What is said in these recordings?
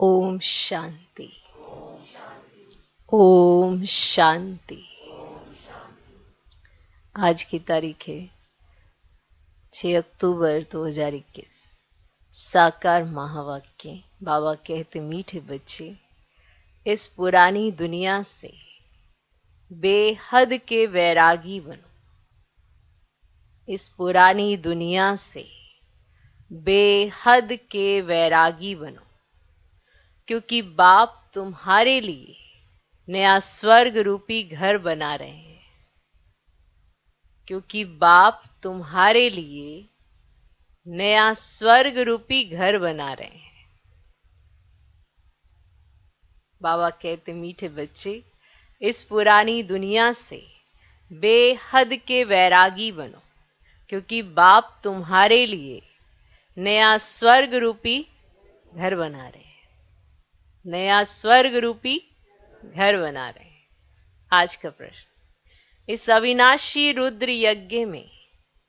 ओम शांति। ओम शांति। आज की तारीख है 6 अक्टूबर 2021। साकार महावाक्य। बाबा कहते, मीठे बच्चे, इस पुरानी दुनिया से बेहद के वैरागी बनो। इस पुरानी दुनिया से बेहद के वैरागी बनो, क्योंकि बाप तुम्हारे लिए नया स्वर्ग रूपी घर बना रहे हैं। क्योंकि बाप तुम्हारे लिए नया स्वर्ग रूपी घर बना रहे हैं। बाबा कहते, मीठे बच्चे, इस पुरानी दुनिया से बेहद के वैरागी बनो, क्योंकि बाप तुम्हारे लिए नया स्वर्ग रूपी घर बना रहे हैं। नया स्वर्ग रूपी घर बना रहे हैं। आज का प्रश्न, इस अविनाशी रुद्र यज्ञ में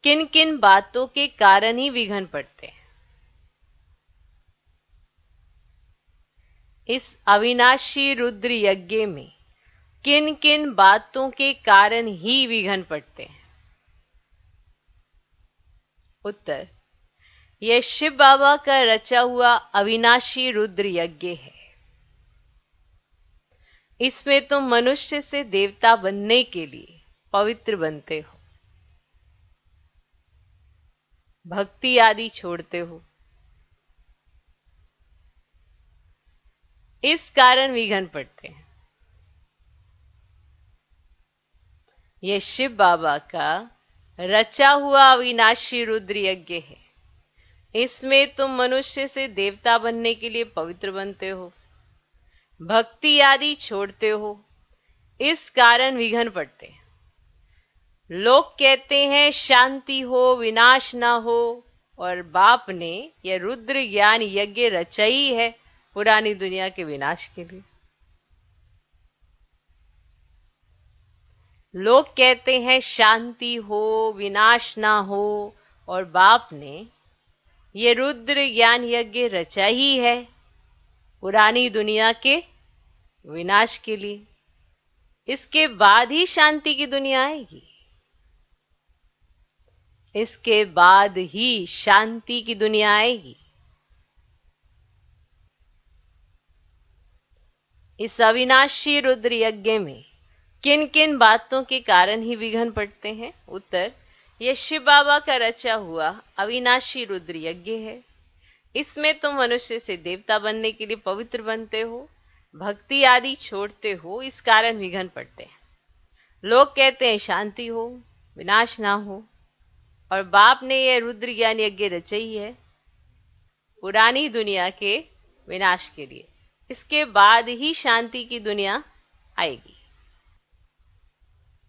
किन किन बातों के कारण ही विघ्न पड़ते हैं? इस अविनाशी रुद्र यज्ञ में किन किन बातों के कारण ही विघ्न पड़ते हैं? उत्तर, यह शिव बाबा का रचा हुआ अविनाशी रुद्र यज्ञ है। इसमें तुम मनुष्य से देवता बनने के लिए पवित्र बनते हो, भक्ति आदि छोड़ते हो। इस कारण विघ्न पड़ते हैं। यह शिव बाबा का रचा हुआ अविनाशी रुद्र यज्ञ है। इसमें तुम मनुष्य से देवता बनने के लिए पवित्र बनते हो, भक्ति आदि छोड़ते हो। इस कारण विघ्न पड़ते हैं। लोग कहते हैं शांति हो, विनाश ना हो, और बाप ने यह रुद्र ज्ञान यज्ञ रचा ही है पुरानी दुनिया के विनाश के लिए। लोग कहते हैं शांति हो, विनाश ना हो, और बाप ने यह रुद्र ज्ञान यज्ञ रचा ही है पुरानी दुनिया के विनाश के लिए। इसके बाद ही शांति की दुनिया आएगी। इसके बाद ही शांति की दुनिया आएगी। इस अविनाशी रुद्र यज्ञ में किन किन बातों के कारण ही विघ्न पड़ते हैं? उत्तर, यह शिव बाबा का रचा हुआ अविनाशी रुद्र यज्ञ है। इसमें तुम मनुष्य से देवता बनने के लिए पवित्र बनते हो, भक्ति आदि छोड़ते हो। इस कारण विघ्न पड़ते हैं। लोग कहते हैं शांति हो, विनाश ना हो, और बाप ने यह रुद्र ज्ञान यज्ञ रचाई है पुरानी दुनिया के विनाश के लिए। इसके बाद ही शांति की दुनिया आएगी।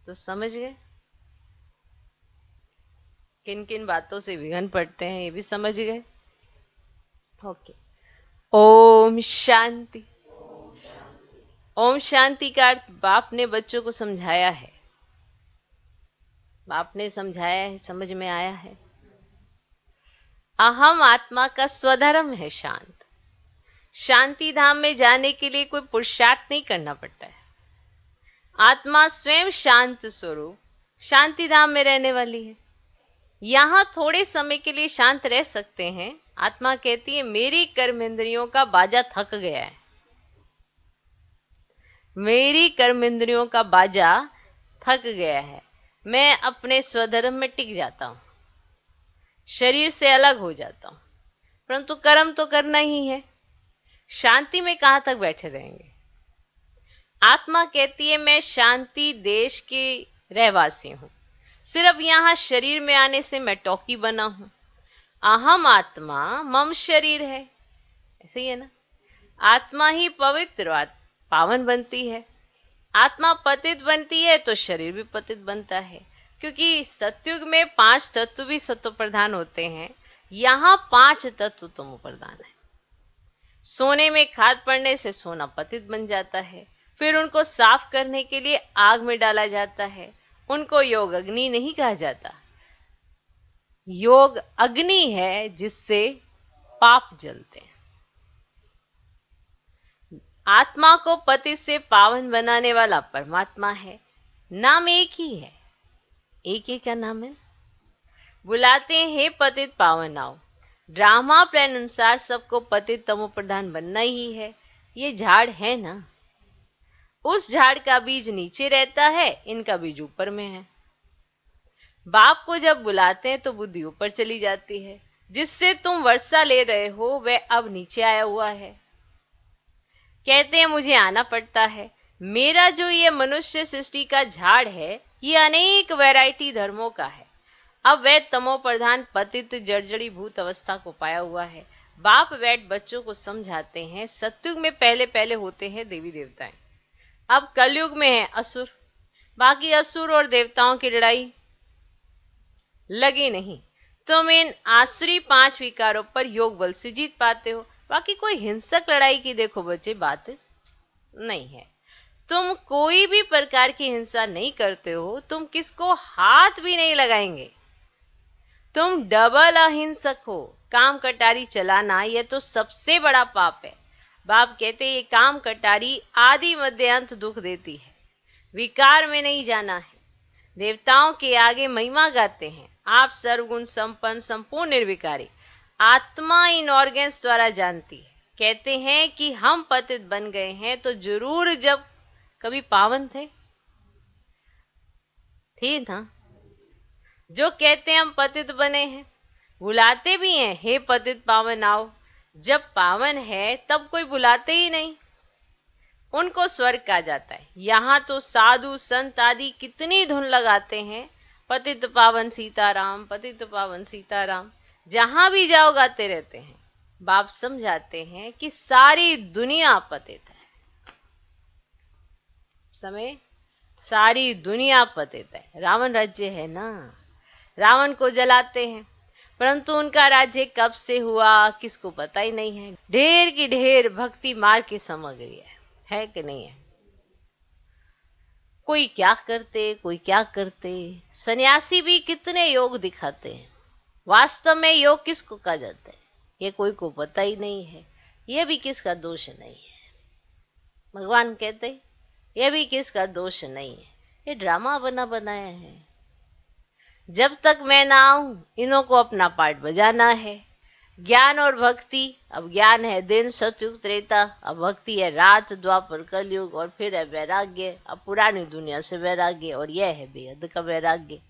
तो समझ गए किन किन बातों से विघ्न पड़ते हैं? ये भी समझ गए। ओके। ओम शांति। ओम शांति का अर्थ बाप ने बच्चों को समझाया है। बाप ने समझाया है, समझ में आया है। अहम आत्मा का स्वधर्म है शांत। शांति धाम में जाने के लिए कोई पुरुषार्थ नहीं करना पड़ता है। आत्मा स्वयं शांत स्वरूप शांति धाम में रहने वाली है। यहां थोड़े समय के लिए शांत रह सकते हैं। आत्मा कहती है, मेरी कर्मेंद्रियों का बाजा थक गया है। मेरी कर्मेंद्रियों का बाजा थक गया है। मैं अपने स्वधर्म में टिक जाता हूं, शरीर से अलग हो जाता हूं, परंतु कर्म तो करना ही है। शांति में कहां तक बैठे रहेंगे? आत्मा कहती है, मैं शांति देश की रहवासी हूं, सिर्फ यहां शरीर में आने से मैं टॉकी बना हूं। अहम आत्मा मम शरीर है। ऐसे ही है ना। आत्मा ही पवित्र पावन बनती है। आत्मा पतित बनती है तो शरीर भी पतित बनता है, क्योंकि सतयुग में 5 तत्व भी सत्व प्रधान होते हैं। यहां 5 तत्व तमो प्रधान है। सोने में खाद पड़ने से सोना पतित बन जाता है। फिर उनको साफ करने के लिए आग में डाला जाता है। उनको योग अग्नि नहीं कहा जाता। योग अग्नि है जिससे पाप जलते हैं। आत्मा को पतित से पावन बनाने वाला परमात्मा है। नाम एक ही है। एक ही क्या नाम है? बुलाते हैं, हे पतित पावन आओ। ड्रामा प्लान अनुसार सबको पतित तमो प्रधान बनना ही है। ये झाड़ है ना, उस झाड़ का बीज नीचे रहता है, इनका बीज ऊपर में है। बाप को जब बुलाते हैं तो बुद्धि ऊपर चली जाती है। जिससे तुम वर्षा ले रहे हो वह अब नीचे आया हुआ है। कहते हैं मुझे आना पड़ता है। मेरा जो ये मनुष्य सृष्टि का झाड़ है, ये अनेक वैरायटी धर्मों का है। अब वह तमो प्रधान पतित जर्जरी भूत अवस्था को पाया हुआ है। बाप बैठ बच्चों को समझाते हैं। सतयुग में पहले पहले होते हैं देवी देवताएं, अब कलयुग में है असुर। बाकी असुर और देवताओं की लड़ाई लगी नहीं। तुम इन आसुरी 5 विकारों पर योग बल से जीत पाते हो। बाकी कोई हिंसक लड़ाई की देखो बच्चे बात नहीं है। तुम कोई भी प्रकार की हिंसा नहीं करते हो। तुम किसको हाथ भी नहीं लगाएंगे। तुम डबल अहिंसक हो। काम कटारी चलाना यह तो सबसे बड़ा पाप है। बाप कहते ये काम कटारी आदि मध्य अंत दुख देती है। विकार में नहीं जाना है। देवताओं के आगे महिमा गाते हैं। आप सर्वगुण संपन्न संपूर्ण निर्विकारी आत्मा इन ऑर्गन्स द्वारा जानती है। कहते हैं कि हम पतित बन गए हैं तो जरूर जब कभी पावन थे ना। जो कहते हैं हम पतित बने हैं, बुलाते भी हैं, हे पतित पावन आओ। जब पावन है तब कोई बुलाते ही नहीं, उनको स्वर्ग कहा जाता है। यहाँ तो साधु संत आदि कितनी धुन लगाते हैं, पतित पावन सीताराम, पतित पावन सीताराम। जहां भी जाओ गाते रहते हैं। बाप समझाते हैं कि सारी दुनिया पतित है। समय सारी दुनिया पतित है। रावण राज्य है ना, रावण को जलाते हैं, परंतु उनका राज्य कब से हुआ किसको पता ही नहीं है। ढेर की ढेर भक्ति मार्ग की सामग्री है कि नहीं है। कोई क्या करते, कोई क्या करते। सन्यासी भी कितने योग दिखाते हैं। वास्तव में योग किसको कहा जाता है ये कोई को पता ही नहीं है। यह भी किसका दोष नहीं है। भगवान कहते यह भी किसका दोष नहीं है। ये ड्रामा बना बनाया है। जब तक मैं ना आऊं इन्हों को अपना पार्ट बजाना है। ज्ञान और भक्ति, अब ज्ञान है दिन सतयुग त्रेता, अब भक्ति है रात द्वापर कलयुग, और फिर है वैराग्य। अब पुरानी दुनिया से वैराग्य, और यह है बेहद का वैराग्य।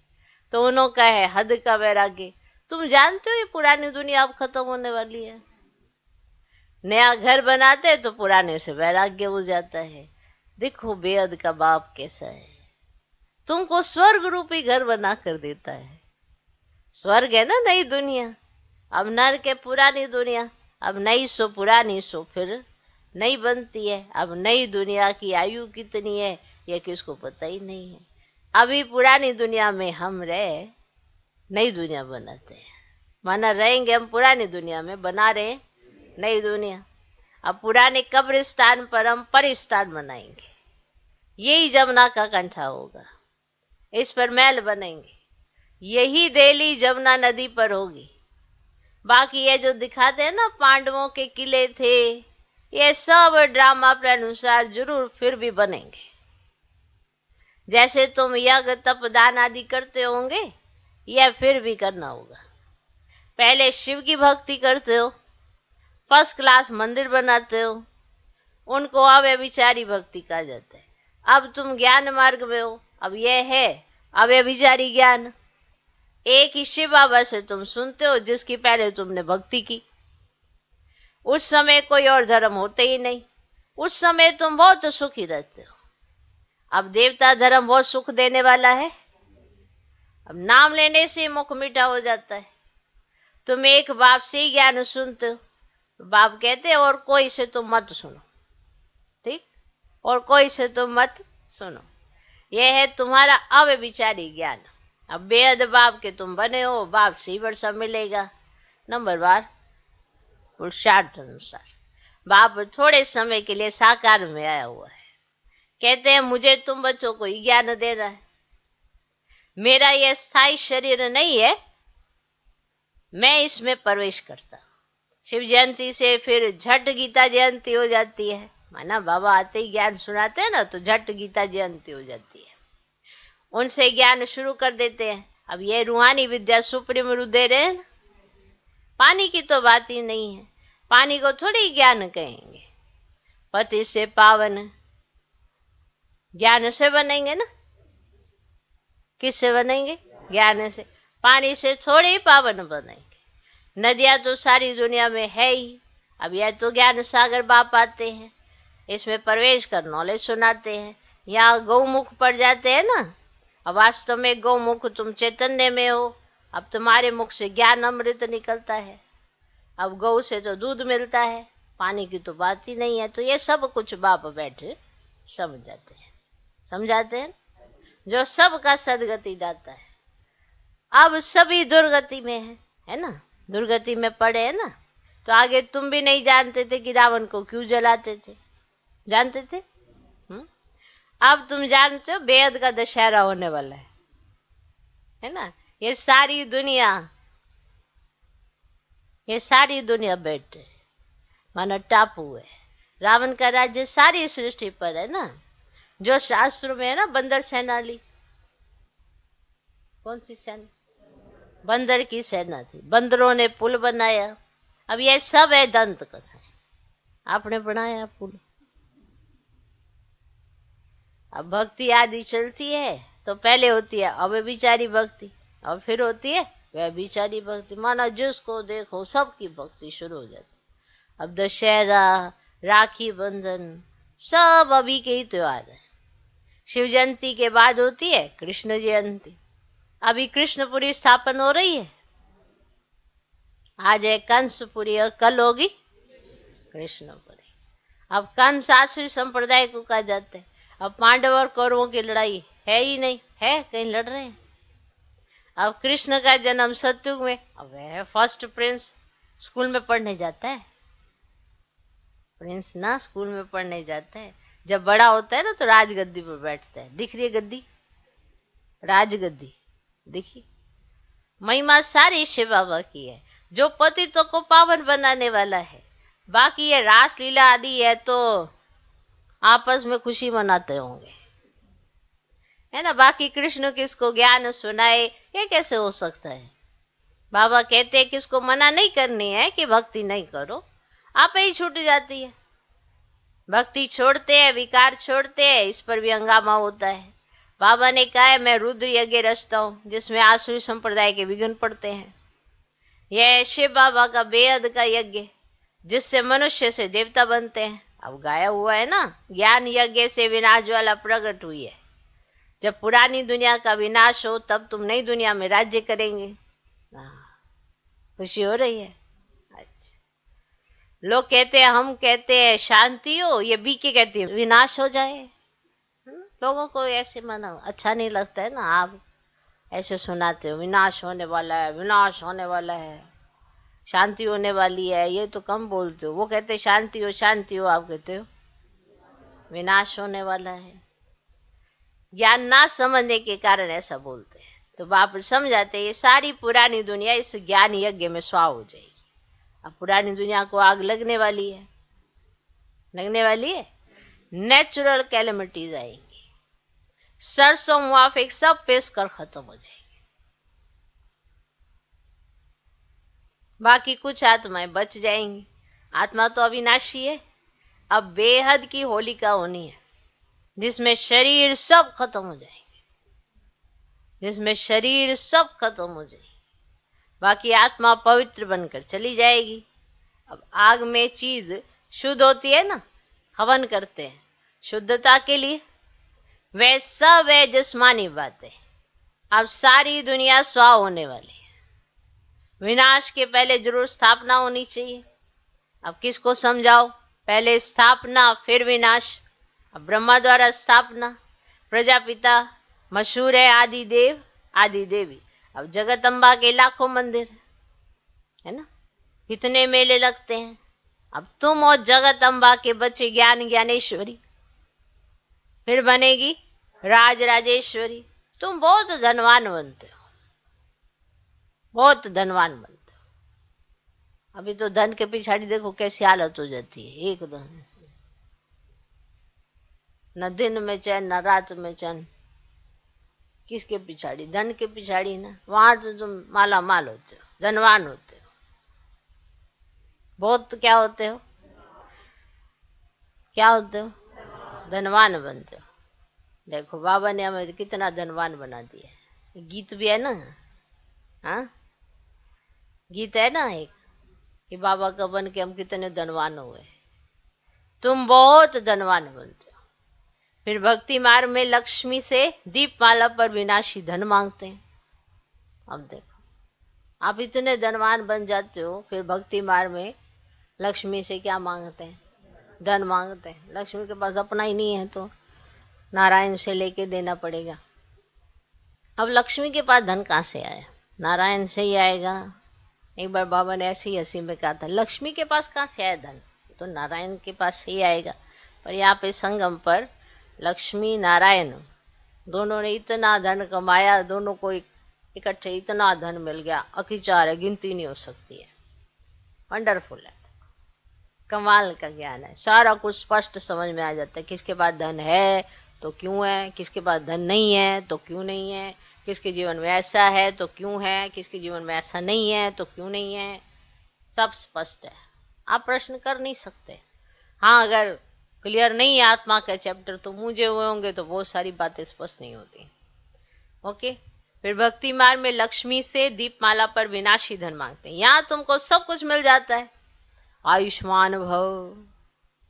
तो उन्हों का है हद का वैराग्य। तुम जानते हो ये पुरानी दुनिया अब खत्म होने वाली है। नया घर बनाते हैं तो पुराने से वैराग्य हो जाता है। देखो बेहद का बाप कैसा है, तुमको स्वर्ग रूपी घर बना कर देता है। स्वर्ग है ना नई दुनिया। अब नरक है पुरानी दुनिया। अब नई सो पुरानी सो फिर नई बनती है। अब नई दुनिया की आयु कितनी है यह किसको पता ही नहीं है। अभी पुरानी दुनिया में हम रहे, नई दुनिया बनाते हैं। माना रहेंगे हम पुरानी दुनिया में, बना रहे नई दुनिया। अब पुराने कब्रिस्तान पर हम परिस्तान बनाएंगे। यही जमुना का कंठा होगा, इस पर महल बनेंगे। यही दिल्ली जमुना नदी पर होगी। बाकी ये जो दिखाते हैं ना पांडवों के किले थे, ये सब ड्रामा के अनुसार जरूर फिर भी बनेंगे। जैसे तुम यज्ञ तप दान आदि करते होंगे, यह फिर भी करना होगा। पहले शिव की भक्ति करते हो, फर्स्ट क्लास मंदिर बनाते हो, उनको अव्यभिचारी भक्ति कहा जाता है। अब तुम ज्ञान मार्ग में हो, अब यह है अव्यभिचारी ज्ञान। एक ही शिव बाबा से तुम सुनते हो जिसकी पहले तुमने भक्ति की। उस समय कोई और धर्म होते ही नहीं। उस समय तुम बहुत सुखी रहते हो। अब देवता धर्म बहुत सुख देने वाला है। अब नाम लेने से मुख मीठा हो जाता है। तुम एक बाप से ही ज्ञान सुनते हो, बाप कहते और कोई से तुम मत सुनो, ठीक, और कोई से तुम मत सुनो। यह है तुम्हारा अव्यभिचारी ज्ञान। अब बेहद बाप के तुम बने हो, बाप से ही वर्षा मिलेगा। नंबर 12 पुरुषार्थ अनुसार बाप थोड़े समय के लिए साकार में आया हुआ है। कहते हैं मुझे तुम बच्चों को ही ज्ञान देना है। मेरा यह स्थायी शरीर नहीं है, मैं इसमें प्रवेश करता। शिव जयंती से फिर झट गीता जयंती हो जाती है। माना बाबा आते ही ज्ञान सुनाते हैं ना तो झट गीता जयंती हो जाती है, उनसे ज्ञान शुरू कर देते हैं। अब ये रूहानी विद्या सुप्रीम गुरु दे रहे हैं, पानी की तो बात ही नहीं है, पानी को थोड़ी ज्ञान कहेंगे। पति से पावन ज्ञान से बनेंगे ना, किससे बनेंगे? ज्ञान से। पानी से थोड़ी पावन बनेंगे। नदियां तो सारी दुनिया में है ही। अब यह तो ज्ञान सागर बाप आते हैं, इसमें प्रवेश कर नॉलेज सुनाते हैं। यहाँ गौमुख पड़ जाते हैं ना, अब वास्तव में गौमुख तुम चैतन्य में हो, अब तुम्हारे मुख से ज्ञान अमृत निकलता है। अब गौ से तो दूध मिलता है, पानी की तो बात ही नहीं है। तो ये सब कुछ बाप बैठे समझाते हैं, समझाते हैं, जो सबका सदगति दाता है। अब सभी दुर्गति में है ना, दुर्गति में पड़े है ना। तो आगे तुम भी नहीं जानते थे कि रावण को क्यों जलाते थे, जानते थे? अब तुम जानते हो बेहद का दशहरा होने वाला है ना। ये सारी दुनिया बैठे माना टापू है। रावण का राज्य सारी सृष्टि पर है ना। जो शास्त्र में है ना, बंदर सेना ली, कौन सी सेना? बंदर की सेना थी, बंदरों ने पुल बनाया। अब ये सब है दंत कथा, आपने बनाया पुल। अब भक्ति आदि चलती है तो पहले होती है अब बिचारी भक्ति, और फिर होती है वह बिचारी भक्ति। माना जिसको देखो सबकी भक्ति शुरू हो जाती। अब दशहरा, राखी बंधन सब अभी के ही त्योहार है। शिव जयंती के बाद होती है कृष्ण जयंती। अभी कृष्णपुरी स्थापन हो रही है, आज है कंसपुरी और कल होगी कृष्णपुरी। अब कंस आसुरी संप्रदाय को कहा जाता है। अब पांडव और कौरवों की लड़ाई है ही नहीं, है कहीं लड़ रहे हैं। अब कृष्ण का जन्म सतयुग में, अब वह फर्स्ट प्रिंस स्कूल में पढ़ने जाता है। प्रिंस ना स्कूल में पढ़ने जाता है, जब बड़ा होता है ना तो राजगद्दी पर बैठता है। दिख रही है गद्दी, राजगद्दी देखिए। महिमा सारी शिव बाबा की है, जो पतितों को पावन बनाने वाला है। बाकी ये रास लीला आदि है तो आपस में खुशी मनाते होंगे, है ना। बाकी कृष्ण किसको ज्ञान सुनाए, ये कैसे हो सकता है? बाबा कहते हैं किसको मना नहीं करनी है कि भक्ति नहीं करो, आप ही छूट जाती है। भक्ति छोड़ते हैं, विकार छोड़ते हैं, इस पर भी हंगामा होता है। बाबा ने कहा है मैं रुद्र यज्ञ रचता हूँ, जिसमें आसुरी संप्रदाय के विघ्न पड़ते हैं। यह शिव बाबा का बेहद का यज्ञ, जिससे मनुष्य से देवता बनते हैं। अब गाया हुआ है ना, ज्ञान यज्ञ से विनाश ज्वाला प्रकट हुई है। जब पुरानी दुनिया का विनाश हो तब तुम नई दुनिया में राज्य करेंगे। खुशी हो रही है। अच्छा, लोग कहते हैं, हम कहते हैं शांति हो, ये बीके कहती है विनाश हो जाए। लोगों को ऐसे माना अच्छा नहीं लगता है ना। आप ऐसे सुनाते हो विनाश होने वाला है, विनाश होने वाला है, शांति होने वाली है, ये तो कम बोलते हो। वो कहते शांति हो शांति हो, आप कहते हो विनाश होने वाला है। ज्ञान ना समझने के कारण ऐसा बोलते हैं। तो बाप समझाते ये सारी पुरानी दुनिया इस ज्ञान यज्ञ में स्वाह हो जाएगी। अब पुरानी दुनिया को आग लगने वाली है, लगने वाली है। नेचुरल कैलेमिटीज आएंगी, सरसों मुआफिक सब पेश कर खत्म हो जाएगी। बाकी कुछ आत्माएं बच जाएंगी। आत्मा तो अविनाशी है। अब बेहद की होलिका होनी है, जिसमें शरीर सब खत्म हो जाएंगे, जिसमें शरीर सब खत्म हो जाएगी। बाकी आत्मा पवित्र बनकर चली जाएगी। अब आग में चीज शुद्ध होती है ना, हवन करते हैं शुद्धता के लिए। वह सब है जिस्मानी बातें। अब सारी दुनिया स्वाह होने वाली है। विनाश के पहले जरूर स्थापना होनी चाहिए। अब किसको समझाओ, पहले स्थापना फिर विनाश। अब ब्रह्मा द्वारा स्थापना, प्रजापिता मशहूर है, आदि देव आदि देवी। अब जगत अम्बा के लाखों मंदिर है ना, कितने मेले लगते हैं। अब तुम और जगत अम्बा के बच्चे ज्ञान ज्ञानेश्वरी, फिर बनेगी राज राजेश्वरी। तुम बहुत धनवान बनते हो, बहुत धनवान बनते हो। अभी तो धन के पिछाड़ी देखो कैसी हालत हो जाती है एकदम। न दिन में चैन न रात में चैन। किसके पिछाड़ी? धन के पिछाड़ी ना। वहां तो तुम माला माल होते हो, धनवान होते हो। बहुत क्या होते हो? क्या होते हो? धनवान बनते हो। देखो बाबा ने हमें कितना धनवान बना दिया। गीत भी है ना, हाँ गीत है ना एक, कि बाबा का बन के हम कितने धनवान हुए। तुम बहुत धनवान बनते हो। फिर भक्ति मार्ग में लक्ष्मी से दीपमाला पर विनाशी धन मांगते हैं। अब देखो आप इतने धनवान बन जाते हो, फिर भक्ति मार्ग में लक्ष्मी से क्या मांगते हैं? धन मांगते हैं। लक्ष्मी के पास अपना ही नहीं है तो नारायण से लेके देना पड़ेगा। अब लक्ष्मी के पास धन कहाँ से आया? नारायण से ही आएगा। एक बार बाबा ने ऐसी हंसी में कहा था, लक्ष्मी के पास कहाँ से आया धन? तो नारायण के पास ही आएगा। पर यहाँ पे संगम पर लक्ष्मी नारायण दोनों ने इतना धन कमाया, दोनों को इकट्ठे इतना धन मिल गया, अखिचार है, गिनती नहीं हो सकती है। वंडरफुल है, कमाल का ज्ञान है। सारा कुछ स्पष्ट समझ में आ जाता है। किसके पास धन है तो क्यों है, किसके पास धन नहीं है तो क्यों नहीं है, किसके जीवन में ऐसा है तो क्यों है, किसके जीवन में ऐसा नहीं है तो क्यों नहीं है। सब स्पष्ट है, आप प्रश्न कर नहीं सकते। हाँ अगर क्लियर नहीं है आत्मा का चैप्टर तो मुझे हुए होंगे तो बहुत सारी बातें स्पष्ट नहीं होती। ओके। फिर भक्ति मार्ग में लक्ष्मी से दीपमाला पर विनाशी धन मांगते हैं। यहाँ तुमको सब कुछ मिल जाता है, आयुष्मान भव,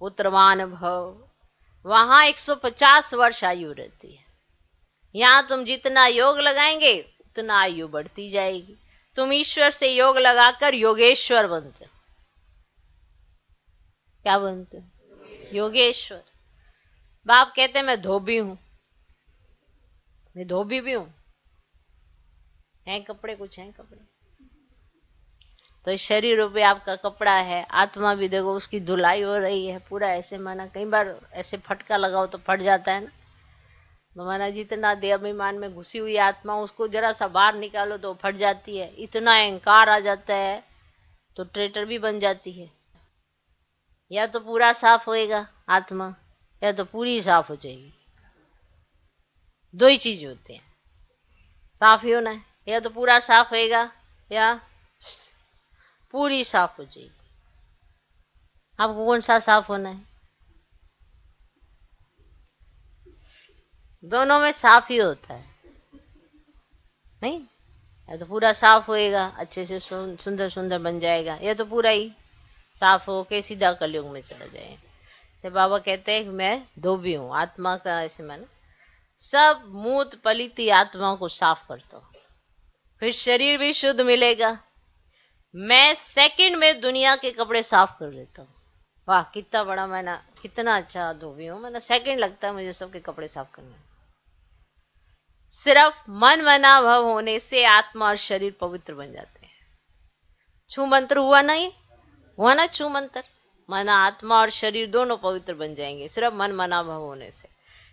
पुत्रवान भव। वहां 150 वर्ष आयु रहती है। यहाँ तुम जितना योग लगाएंगे उतना आयु बढ़ती जाएगी। तुम ईश्वर से योग लगाकर योगेश्वर बनते हो। क्या बनते हो? योगेश्वर। बाप कहते मैं धोबी हूं, मैं धोबी भी हूं। हैं कपड़े, कुछ हैं कपड़े तो शरीर रूपी आपका कपड़ा है। आत्मा भी देखो उसकी धुलाई हो रही है पूरा। ऐसे माना कई बार ऐसे फटका लगाओ तो फट जाता है ना, तो माना जितना देह अभिमान में घुसी हुई आत्मा उसको जरा सा बाहर निकालो तो फट जाती है। इतना अहंकार आ जाता है तो ट्रेटर भी बन जाती है। या तो पूरा साफ होएगा आत्मा, या तो पूरी साफ हो जाएगी। दो ही चीज होते हैं, साफ ही होना है। या तो पूरा साफ होएगा या पूरी साफ हो जाएगी। आपको कौन सा साफ होना है? दोनों में साफ ही होता है नहीं? या तो पूरा साफ होएगा, अच्छे से सुंदर सुंदर बन जाएगा, या तो पूरा ही साफ हो के सीधा कलयुग में चला जाए। तो बाबा कहते हैं कि मैं धोबी हूँ आत्मा का। ऐसे माना सब मूत पलिती आत्मा को साफ करता हूँ, फिर शरीर भी शुद्ध मिलेगा। मैं सेकंड में दुनिया के कपड़े साफ कर लेता हूँ। वाह कितना बड़ा मैंने, कितना अच्छा धोबी हूँ मैंने। सेकंड लगता है मुझे सबके कपड़े साफ करने। सिर्फ मन मना भव होने से आत्मा और शरीर पवित्र बन जाते हैं। छू मंत्र हुआ ना, ये हुआ ना छू मंत्र। मना आत्मा और शरीर दोनों पवित्र बन जाएंगे सिर्फ मन मना भव होने से।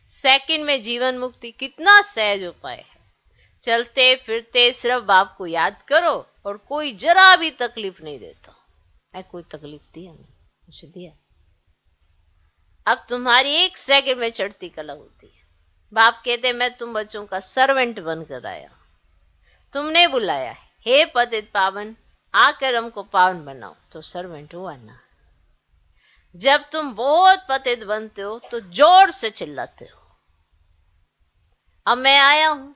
सेकंड में जीवन मुक्ति। कितना सहज उपाय है। चलते फिरते सिर्फ बाप को याद करो और कोई जरा भी तकलीफ नहीं देता। मैं कोई तकलीफ दिया नहीं, मुझे दिया। अब तुम्हारी एक सेकंड में चढ़ती कला होती है। बाप कहते मैं तुम बच्चों का सर्वेंट बनकर आया, तुमने बुलाया है, हे पतित पावन आकर हमको पावन बनाओ, तो सर्वेंट हुआ ना। जब तुम बहुत पतित बनते हो तो जोर से चिल्लाते हो, अब मैं आया हूं,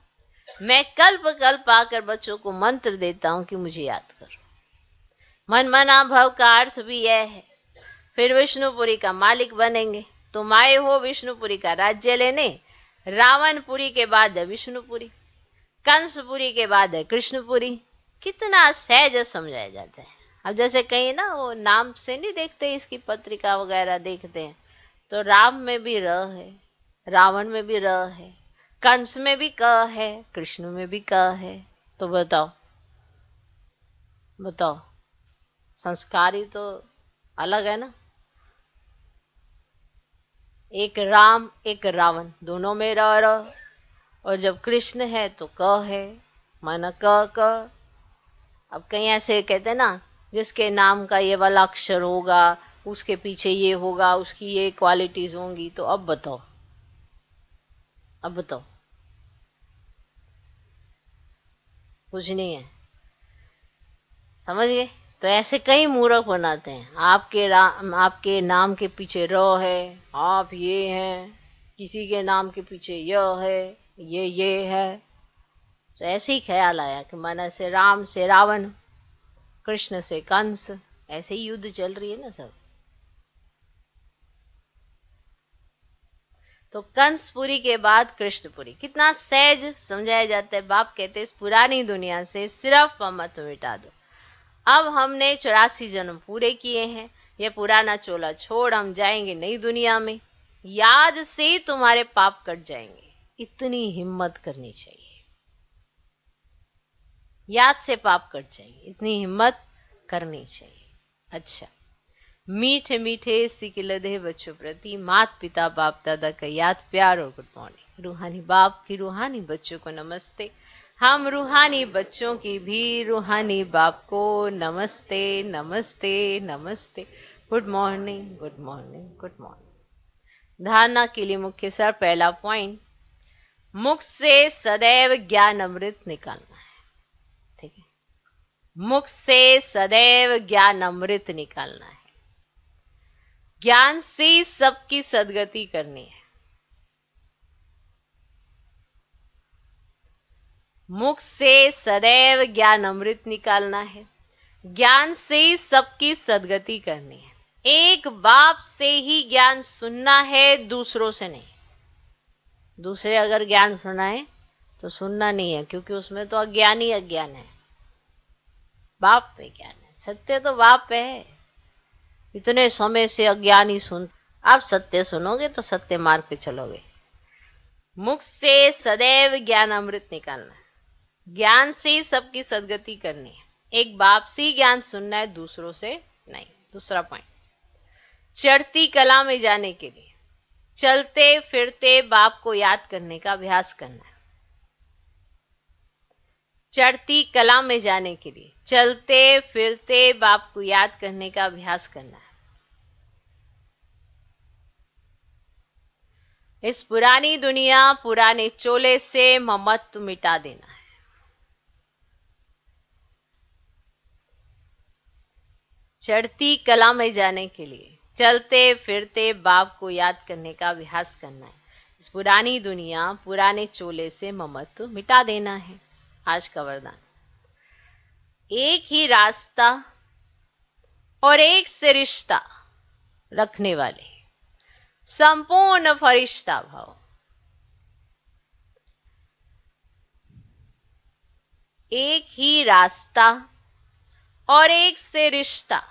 मैं कल्प कल्प आकर बच्चों को मंत्र देता हूं कि मुझे याद करो। मन मना भव का अर्थ भी यह है। फिर विष्णुपुरी का मालिक बनेंगे। तुम आए हो विष्णुपुरी का राज्य लेने। रावणपुरी के बाद है विष्णुपुरी, कंसपुरी के बाद है कृष्णपुरी। कितना सहज समझाया जाता है। अब जैसे कहीं ना वो नाम से नहीं देखते, इसकी पत्रिका वगैरह देखते हैं तो राम में भी र है, रावण में भी र है, कंस में भी क है, कृष्ण में भी क है। तो बताओ बताओ, संस्कार ही तो अलग है ना। एक राम एक रावण, दोनों में र र। और जब कृष्ण है तो क है, माना क। अब कहीं ऐसे कहते ना जिसके नाम का ये वाला अक्षर होगा उसके पीछे ये होगा, उसकी ये क्वालिटीज होंगी। तो अब बताओ अब बताओ, कुछ नहीं है। समझ गए? तो ऐसे कई मूर्ख बनाते हैं। आपके नाम के पीछे र है, आप ये हैं, किसी के नाम के पीछे य है, ये है। तो ऐसे ही ख्याल आया कि माना से राम से रावण, कृष्ण से कंस, ऐसे ही युद्ध चल रही है ना सब। तो कंसपुरी के बाद कृष्णपुरी, कितना सहज समझाया जाता है। बाप कहते इस पुरानी दुनिया से सिर्फ ममत्व मिटा दो। अब हमने 84 जन्म पूरे किए हैं, ये पुराना चोला छोड़ हम जाएंगे नई दुनिया में, याद से तुम्हारे पाप कट जाएंगे। इतनी हिम्मत करनी चाहिए, याद से पाप कट जाएंगे, इतनी हिम्मत करनी चाहिए। अच्छा, मीठे मीठे सिकिलधे बच्चों प्रति मात पिता बाप दादा का याद, प्यार और गुड मॉर्निंग। रूहानी बाप की रूहानी बच्चों को नमस्ते। हम रूहानी बच्चों की भी रूहानी बाप को नमस्ते नमस्ते नमस्ते। Good morning good morning good morning. धारणा के लिए मुख्य सर, पहला पॉइंट, मुख से सदैव ज्ञान अमृत निकालना है। ठीक है, मुख से सदैव ज्ञान अमृत निकालना है। ज्ञान से सबकी सदगति करनी है। मुख से सदैव ज्ञान अमृत निकालना है, ज्ञान से सबकी सदगति करनी है। एक बाप से ही ज्ञान सुनना है, दूसरों से नहीं। दूसरे अगर ज्ञान सुनाए तो सुनना नहीं है, क्योंकि उसमें तो अज्ञान ही अज्ञान है। बाप पे ज्ञान है, सत्य तो बाप है। इतने समय से अज्ञानी सुन, आप सत्य सुनोगे तो सत्य मार्ग पे चलोगे। मुख से सदैव ज्ञान अमृत निकालना है, ज्ञान से सबकी सदगति करनी है। एक बाप से ज्ञान सुनना है, दूसरों से नहीं। दूसरा पॉइंट, चढ़ती कला में जाने के लिए चलते फिरते बाप को याद करने का अभ्यास करना है। चढ़ती कला में जाने के लिए चलते फिरते बाप को याद करने का अभ्यास करना है। इस पुरानी दुनिया, पुराने चोले से ममत्व मिटा देना है। चढ़ती कला में जाने के लिए चलते फिरते बाप को याद करने का अभ्यास करना है। इस पुरानी दुनिया, पुराने चोले से ममत्व मिटा देना है। आज का वरदान, एक ही रास्ता और एक से रिश्ता रखने वाले संपूर्ण फरिश्ता भाव। एक ही रास्ता और एक से रिश्ता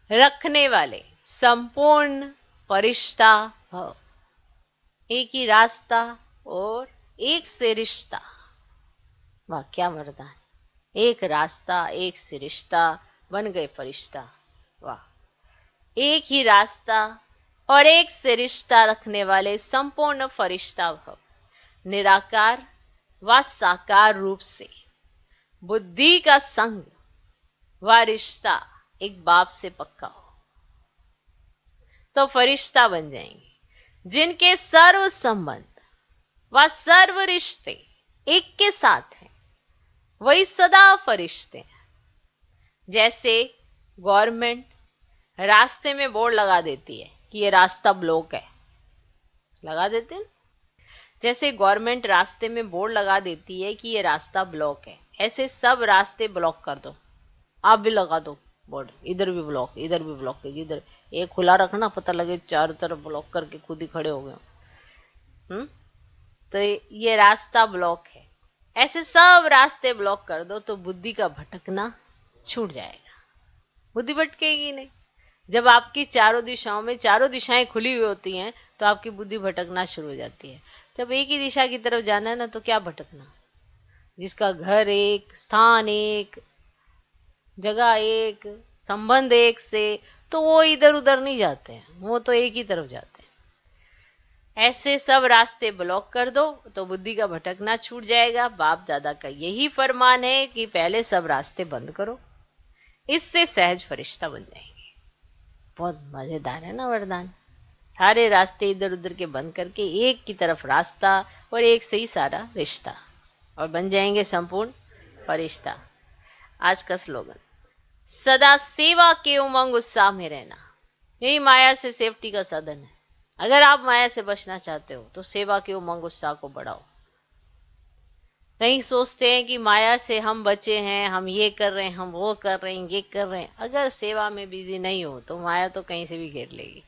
रखने वाले संपूर्ण फरिश्ता भाव। एक ही रास्ता और एक से रिश्ता, वाह क्या वरदान। एक रास्ता, एक से रिश्ता, बन गए फरिश्ता। वाह, एक ही रास्ता और एक से रिश्ता रखने वाले संपूर्ण फरिश्ता भव, निराकार व साकार रूप से बुद्धि का संग व रिश्ता एक बाप से पक्का हो तो फरिश्ता बन जाएंगे, जिनके सर्व संबंध व सर्व रिश्ते एक के साथ हैं, वही सदा फरिश्ते हैं। जैसे गवर्नमेंट रास्ते में बोर्ड लगा देती है कि ये रास्ता ब्लॉक है, लगा देते हैं। जैसे गवर्नमेंट रास्ते में बोर्ड लगा देती है कि ये रास्ता ब्लॉक है, ऐसे सब रास्ते ब्लॉक कर दो। आप भी लगा दो बोर्ड, इधर भी ब्लॉक, इधर भी ब्लॉक, इधर एक खुला रखना, पता लगे चारों तरफ ब्लॉक करके खुद ही खड़े हो गए। तो ये रास्ता ब्लॉक है। ऐसे सब रास्ते ब्लॉक कर दो तो बुद्धि का भटकना छूट जाएगा, बुद्धि भटकेगी नहीं। जब आपकी चारों दिशाओं में चारों दिशाएं खुली हुई होती हैं तो आपकी बुद्धि भटकना शुरू हो जाती है। जब एक ही दिशा की तरफ जाना है ना, तो क्या भटकना। जिसका घर एक, स्थान एक, जगह एक, संबंध एक से, तो वो इधर उधर नहीं जाते हैं, वो तो एक ही तरफ जाते हैं। ऐसे सब रास्ते ब्लॉक कर दो तो बुद्धि का भटकना छूट जाएगा। बाप दादा का यही फरमान है कि पहले सब रास्ते बंद करो, इससे सहज फरिश्ता बन जाएंगे। बहुत मजेदार है ना वरदान। सारे रास्ते इधर उधर के बंद करके एक की तरफ रास्ता और एक से ही सारा रिश्ता, और बन जाएंगे संपूर्ण फरिश्ता। आज का स्लोगन, सदा सेवा के उमंग उत्साह में रहना, यही माया से सेफ्टी का साधन है। अगर आप माया से बचना चाहते हो तो सेवा के उमंग उत्साह को बढ़ाओ। नहीं सोचते हैं कि माया से हम बचे हैं, हम ये कर रहे हैं, हम वो कर रहे हैं, ये कर रहे हैं। अगर सेवा में बिजी नहीं हो तो माया तो कहीं से भी घेर लेगी।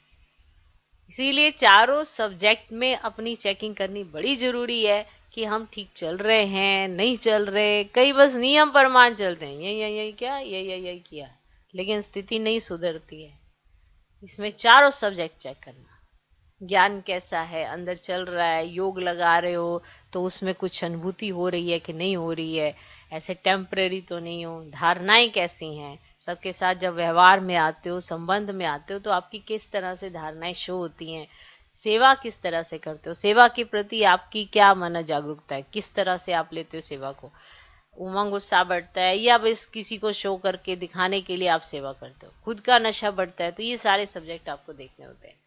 इसीलिए चारों सब्जेक्ट में अपनी चेकिंग करनी बड़ी जरूरी है कि हम ठीक चल रहे हैं, नहीं चल रहे। कई बस नियम प्रमाण चलते हैं, यही क्या, यही किया, लेकिन स्थिति नहीं सुधरती है। इसमें चारों सब्जेक्ट चेक करना, ज्ञान कैसा है, अंदर चल रहा है, योग लगा रहे हो तो उसमें कुछ अनुभूति हो रही है कि नहीं हो रही है, ऐसे टेम्परेरी तो नहीं हो, धारणाएं कैसी हैं, सबके साथ जब व्यवहार में आते हो, संबंध में आते हो तो आपकी किस तरह से धारणाएं शो होती हैं, सेवा किस तरह से करते हो, सेवा के प्रति आपकी क्या मन जागरूकता है, किस तरह से आप लेते हो सेवा को, उमंग उत्साह बढ़ता है या बस किसी को शो करके दिखाने के लिए आप सेवा करते हो, खुद का नशा बढ़ता है। तो ये सारे सब्जेक्ट आपको देखने होते हैं।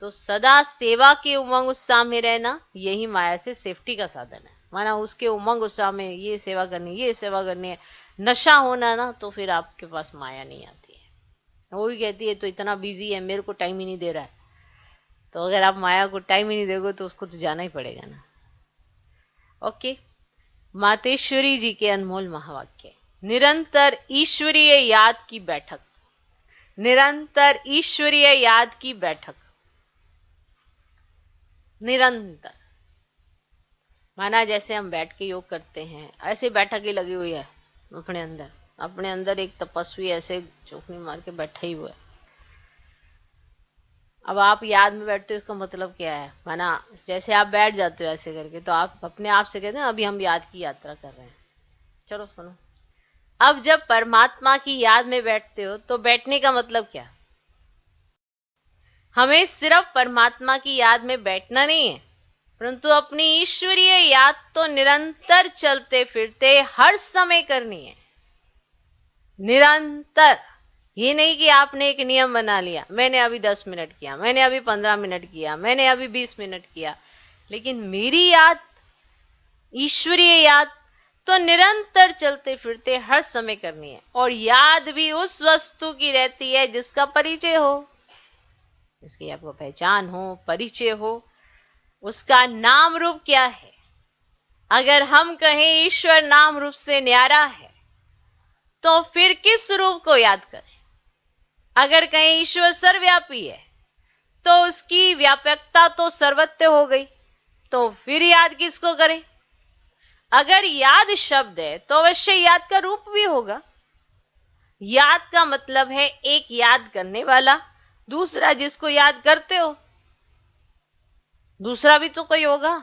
तो सदा सेवा के उमंग उत्साह में रहना, यही माया से सेफ्टी का साधन है। माना उसके उमंग उत्साह में ये सेवा करनी, ये सेवा करनी है, नशा होना ना, तो फिर आपके पास माया नहीं आती है। वो भी कहती है तो इतना बिजी है, मेरे को टाइम ही नहीं दे रहा है। तो अगर आप माया को टाइम ही नहीं दोगे तो उसको तो जाना ही पड़ेगा ना। ओके, मातेश्वरी जी के अनमोल महावाक्य, निरंतर ईश्वरीय याद की बैठक, निरंतर ईश्वरीय याद की बैठक, निरंतर। माना जैसे हम बैठ के योग करते हैं, ऐसे बैठक ही लगी हुई है अपने अंदर एक तपस्वी ऐसे चौकनी मार के बैठा ही हुआ है। अब आप याद में बैठते हो, इसका मतलब क्या है? माना जैसे आप बैठ जाते हो ऐसे करके, तो आप अपने आप से कहते हैं अभी हम याद की यात्रा कर रहे हैं। चलो सुनो, अब जब परमात्मा की याद में बैठते हो तो बैठने का मतलब क्या? हमें सिर्फ परमात्मा की याद में बैठना नहीं है, परंतु अपनी ईश्वरीय याद तो निरंतर चलते फिरते हर समय करनी है। निरंतर, ये नहीं कि आपने एक नियम बना लिया, मैंने अभी 10 मिनट किया, मैंने अभी 15 मिनट किया, मैंने अभी 20 मिनट किया, लेकिन मेरी याद, ईश्वरीय याद तो निरंतर चलते फिरते हर समय करनी है। और याद भी उस वस्तु की रहती है जिसका परिचय हो, जिसकी आपको पहचान हो, परिचय हो। उसका नाम रूप क्या है? अगर हम कहें ईश्वर नाम रूप से न्यारा है, तो फिर किस रूप को याद करें? अगर कहें ईश्वर सर्वव्यापी है, तो उसकी व्यापकता तो सर्वत्र हो गई, तो फिर याद किसको करें? अगर याद शब्द है तो अवश्य याद का रूप भी होगा। याद का मतलब है एक याद करने वाला, दूसरा जिसको याद करते हो, दूसरा भी तो कोई होगा।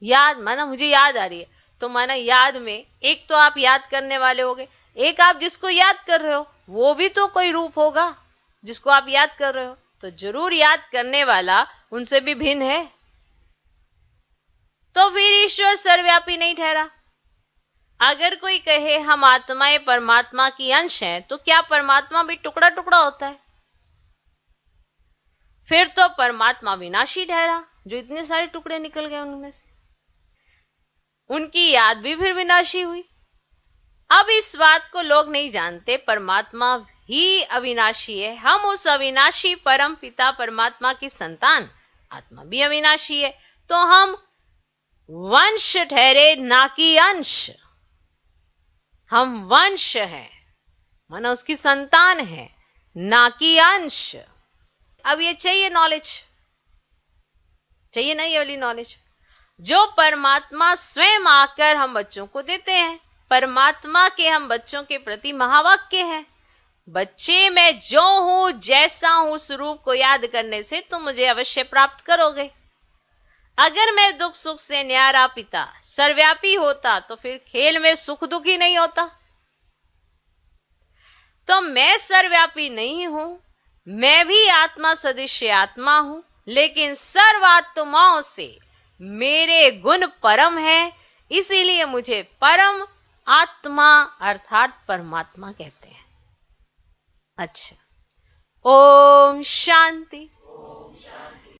याद माना मुझे याद आ रही है, तो माना याद में एक तो आप याद करने वाले होगे, एक आप जिसको याद कर रहे हो वो भी तो कोई रूप होगा जिसको आप याद कर रहे हो। तो जरूर याद करने वाला उनसे भी भिन्न है, तो फिर ईश्वर सर्वव्यापी नहीं ठहरा। अगर कोई कहे हम आत्माएं परमात्मा की अंश हैं, तो क्या परमात्मा भी टुकड़ा टुकड़ा होता है? फिर तो परमात्मा विनाशी ठहरा, जो इतने सारे टुकड़े निकल गए उनमें से, उनकी याद भी फिर विनाशी हुई। अब इस बात को लोग नहीं जानते, परमात्मा ही अविनाशी है, हम उस अविनाशी परम पिता परमात्मा की संतान, आत्मा भी अविनाशी है, तो हम वंश ठहरे ना कि अंश। हम वंश हैं, माना उसकी संतान है, ना कि अंश। अब ये चाहिए नॉलेज, चाहिए ना ये वाली नॉलेज, जो परमात्मा स्वयं आकर हम बच्चों को देते हैं। परमात्मा के हम बच्चों के प्रति महावाक्य है, बच्चे मैं जो हूं जैसा हूं उस रूप को याद करने से तुम मुझे अवश्य प्राप्त करोगे। अगर मैं दुख सुख से न्यारा पिता सर्वव्यापी होता तो फिर खेल में सुख दुख ही नहीं होता। तो मैं सर्वव्यापी नहीं हूं, मैं भी आत्मा सदृश आत्मा हूं, लेकिन सर्वात्माओं से मेरे गुण परम है, इसीलिए मुझे परम आत्मा अर्थात परमात्मा कहते हैं। अच्छा, ओम शांति।